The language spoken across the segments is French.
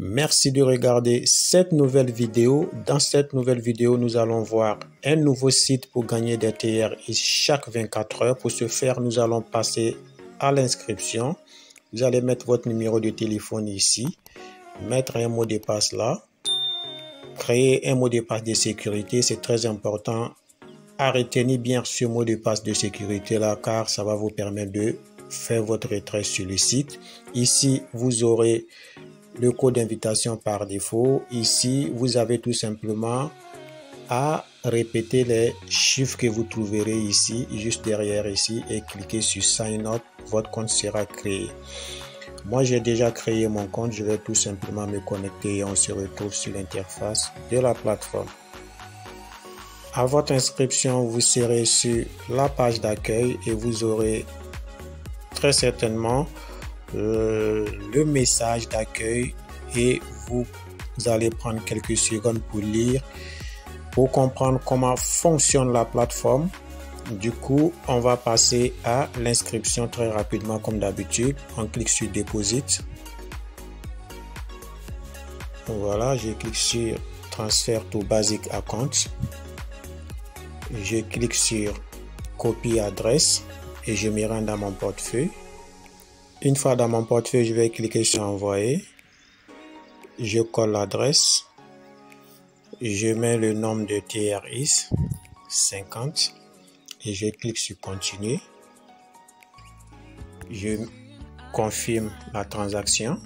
Merci de regarder cette nouvelle vidéo. Dans cette nouvelle vidéo, nous allons voir un nouveau site pour gagner des TRX chaque 24 heures. Pour ce faire, nous allons passer à l'inscription. Vous allez mettre votre numéro de téléphone ici, mettre un mot de passe là, créer un mot de passe de sécurité. C'est très important à retenir bien ce mot de passe de sécurité là, car ça va vous permettre de faire votre retrait sur le site. Ici, vous aurez le code d'invitation par défaut. Ici, vous avez tout simplement à répéter les chiffres que vous trouverez ici, juste derrière ici, et cliquer sur Sign Up. Votre compte sera créé. Moi, j'ai déjà créé mon compte. Je vais tout simplement me connecter et on se retrouve sur l'interface de la plateforme. À votre inscription, vous serez sur la page d'accueil et vous aurez très certainement le message d'accueil et vous allez prendre quelques secondes pour lire, pour comprendre comment fonctionne la plateforme. Du coup, on va passer à l'inscription très rapidement comme d'habitude. On clique sur Deposit. Voilà, je clique sur Transfer to Basic Account. Je clique sur Copie adresse et je me rends dans mon portefeuille. Une fois dans mon portefeuille, je vais cliquer sur Envoyer. Je colle l'adresse. Je mets le nombre de TRX 50 et je clique sur Continuer. Je confirme la transaction.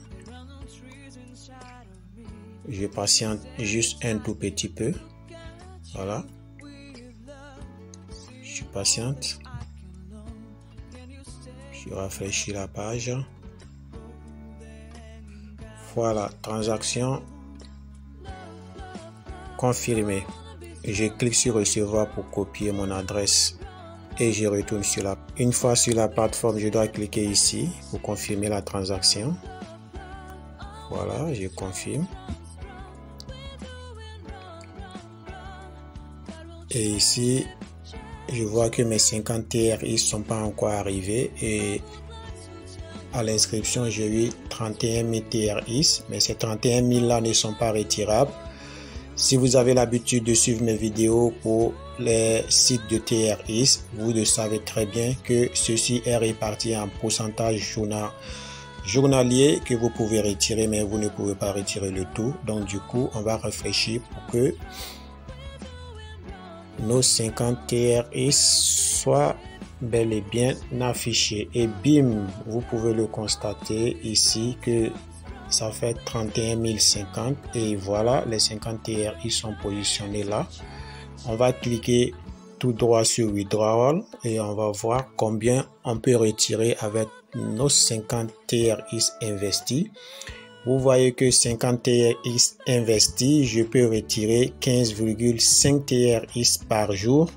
Je patiente juste un tout petit peu. Voilà. Je patiente. Je rafraîchis la page. Voilà, transaction confirmée. Je clique sur Recevoir pour copier mon adresse et je retourne sur la. Une fois sur la plateforme, je dois cliquer ici pour confirmer la transaction. Voilà, je confirme. Et ici, je vois que mes 50 TRX ne sont pas encore arrivés et à l'inscription, j'ai eu 31 000 TRX, mais ces 31 000 là ne sont pas retirables. Si vous avez l'habitude de suivre mes vidéos pour les sites de TRX, vous le savez très bien que ceci est réparti en pourcentage journalier que vous pouvez retirer, mais vous ne pouvez pas retirer le tout. Donc du coup, on va réfléchir pour que nos 50 TRX soient bel et bien affichés. Et bim, vous pouvez le constater ici que ça fait 31 050 et voilà, les 50 TRX sont positionnés là. On va cliquer tout droit sur Withdrawal et on va voir combien on peut retirer avec nos 50 TRX investis. Vous voyez que 50 TRX investis, je peux retirer 15,5 TRX par jour.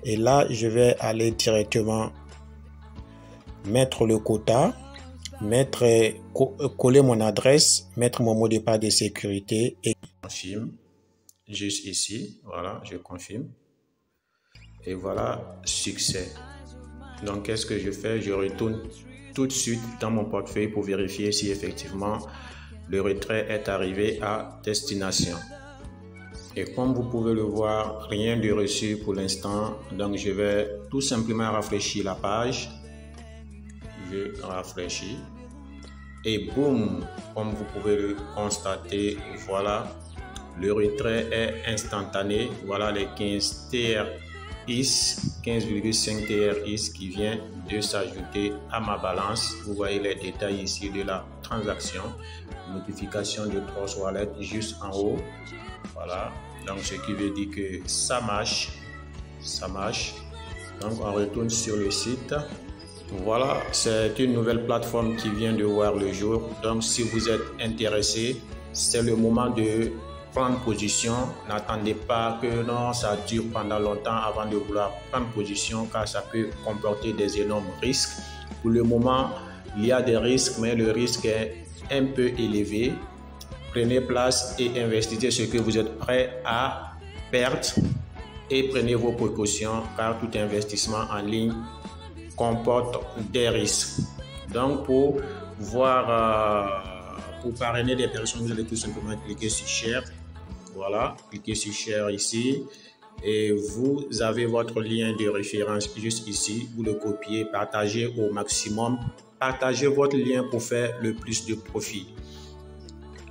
Et là, je vais aller directement mettre le quota, coller mon adresse, mettre mon mot de passe de sécurité et confirme. Juste ici, voilà, je confirme. Et voilà, succès. Donc, qu'est-ce que je fais? Je retourne tout de suite dans mon portefeuille pour vérifier si effectivement le retrait est arrivé à destination. Et comme vous pouvez le voir, rien de reçu pour l'instant. Donc je vais tout simplement rafraîchir la page. Je rafraîchis. Et boum, comme vous pouvez le constater, voilà, le retrait est instantané. Voilà les 15 TRX, 15,5 TRX qui vient de s'ajouter à ma balance. Vous voyez les détails ici de la transaction. Notification de Trust Wallet juste en haut. Voilà. Donc, ce qui veut dire que ça marche. Ça marche. Donc, on retourne sur le site. Voilà, c'est une nouvelle plateforme qui vient de voir le jour. Donc, si vous êtes intéressé, c'est le moment de prendre position. N'attendez pas que non, ça dure pendant longtemps avant de vouloir prendre position, car ça peut comporter des énormes risques. Pour le moment, il y a des risques, mais le risque est un peu élevé. Prenez place et investissez ce que vous êtes prêt à perdre et prenez vos précautions car tout investissement en ligne comporte des risques. Donc pour voir pour parrainer des personnes, vous allez tout simplement cliquer sur Share. Voilà, cliquez sur Share ici. Et vous avez votre lien de référence juste ici. Vous le copiez, partagez au maximum. Partagez votre lien pour faire le plus de profit.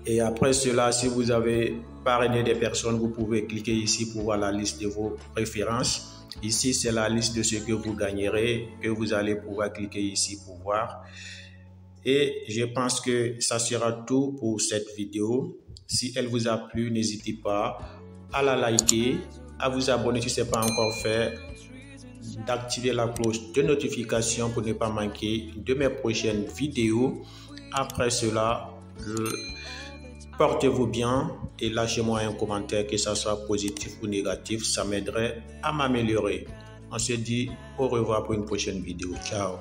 Et après cela, si vous avez parrainé des personnes, vous pouvez cliquer ici pour voir la liste de vos préférences. Ici, c'est la liste de ce que vous gagnerez, que vous allez pouvoir cliquer ici pour voir. Et je pense que ça sera tout pour cette vidéo. Si elle vous a plu, n'hésitez pas à la liker, à vous abonner si ce n'est pas encore fait, d'activer la cloche de notification pour ne pas manquer de mes prochaines vidéos. Après cela, portez-vous bien et lâchez-moi un commentaire, que ça soit positif ou négatif, ça m'aiderait à m'améliorer. On se dit au revoir pour une prochaine vidéo. Ciao.